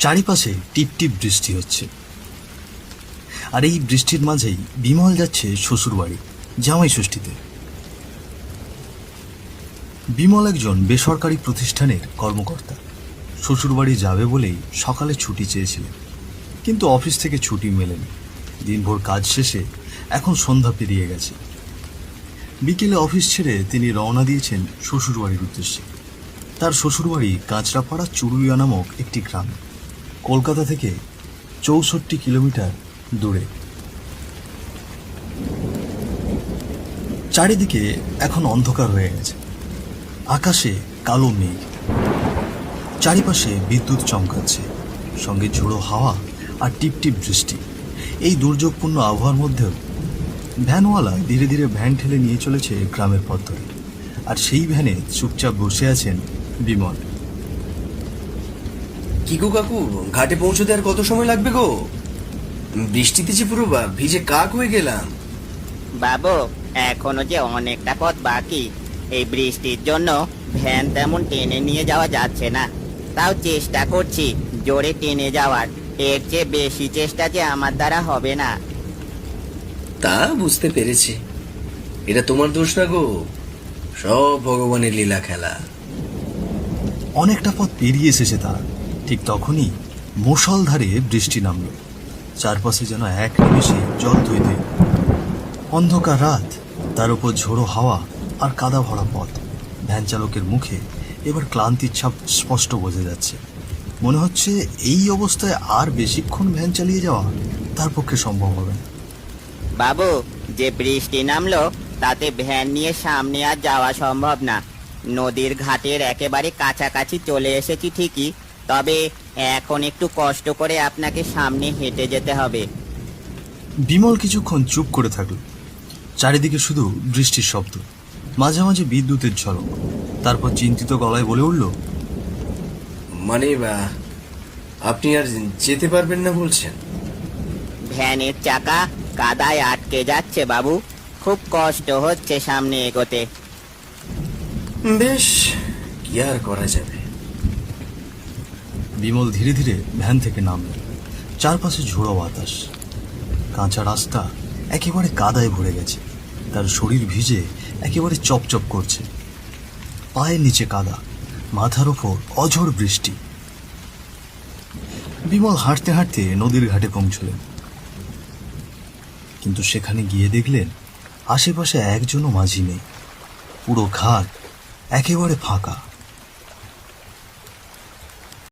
চারিপাশে টিপ টিপ বৃষ্টি হচ্ছে, আর এই বৃষ্টির মাঝেই বিমল যাচ্ছে শ্বশুরবাড়ি জামাই ষষ্ঠীতে। বিমল একজন বেসরকারি প্রতিষ্ঠানের কর্মকর্তা। শ্বশুরবাড়ি যাবে বলেই সকালে ছুটি চেয়েছিলেন, কিন্তু অফিস থেকে ছুটি মেলেনি। দিনভর কাজ শেষে এখন সন্ধ্যা পেরিয়ে গেছে। বিকেলে অফিস ছেড়ে তিনি রওনা দিয়েছেন শ্বশুরবাড়ির উদ্দেশ্যে। তার শ্বশুরবাড়ি কাঁচরাপাড়া চুরুলিয়া নামক একটি গ্রামে, কলকাতা থেকে 64 কিলোমিটার দূরে। চারিদিকে এখন অন্ধকার হয়ে গেছে, আকাশে কালো মেঘ, চারিপাশে বিদ্যুৎ চমকাচ্ছে, সঙ্গে ঝোড়ো হাওয়া আর টিপটিপ বৃষ্টি। এই দুর্যোগপূর্ণ আবহাওয়ার মধ্যেও ভ্যানওয়ালা ধীরে ধীরে ভ্যান ঠেলে নিয়ে চলেছে গ্রামের পথ ধরে, আর সেই ভ্যানে চুপচাপ বসে আছেন বিমল। কি গো কাকু, ঘাটে পৌঁছতে আর কত সময় লাগবে গো? বৃষ্টিতে যে পুরো ভিজে কাক হয়ে গেলাম। বাবু, এখনো যে অনেকটা পথ বাকি। এই বৃষ্টির জন্য ভ্যান তেমন টেনে নিয়ে যাওয়া যাচ্ছে না, তাও চেষ্টা করছি জোরে টেনে যাওয়ার। এর চেয়ে বেশি চেষ্টা যে আমার দ্বারা হবে না। তা বুঝতে পেরেছি, এটা তোমার দোষ না গো, সব ভগবানের লীলা খেলা। অনেকটা পথ পেরিয়ে এসেছে তারা। ঠিক তখনই মুষলধারে বৃষ্টি নামল। চারপাশে যেন এক নিমেষে জল ধুয়ে। অন্ধকার রাত, তার উপর ঝোড়ো হাওয়া আর কাদা ভরা পথ। ভ্যান চালকের মুখে এবার ক্লান্তির ছাপ স্পষ্ট বোঝা যাচ্ছে। মনে হচ্ছে এই অবস্থায় আর বেশিক্ষণ ভ্যান চালিয়ে যাওয়া তার পক্ষে সম্ভব হবে না। বাবু, যে বৃষ্টি নামলো তাতে ভ্যান নিয়ে সামনে আর যাওয়া সম্ভব না। নদীর ঘাটের একেবারে কাছাকাছি চলে এসেছি ঠিকই, তবে এখন একটু কষ্ট করে আপনাকে সামনে হেঁটে যেতে হবে। বিমল কিছুক্ষণ চুপ করে থাকল। চারিদিকে শুধু বৃষ্টির শব্দ, মাঝে মাঝে বিদ্যুতের ঝলক। তারপর চিন্তিত গলায় বলে উঠল, মানে আপনি আর যেতে পারবেন না বলছেন? ভ্যানের চাকা কাদায় আটকে যাচ্ছে বাবু, খুব কষ্ট হচ্ছে সামনে এগোতে। বেশ, কি আর করা যাবে। বিমল ধীরে ধীরে ভ্যান থেকে নামল। চারপাশে ঝোড়ো বাতাস, কাঁচা রাস্তা একেবারে কাদায় ভরে গেছে। তার শরীর ভিজে একেবারে চপচপ করছে। পায়ের নিচে কাদা, মাথার ওপর অঝোর বৃষ্টি। বিমল হাঁটতে হাঁটতে নদীর ঘাটে পৌঁছলেন, কিন্তু সেখানে গিয়ে দেখলেন আশেপাশে একজনও মাঝি নেই। পুরো ঘাট একেবারে ফাঁকা।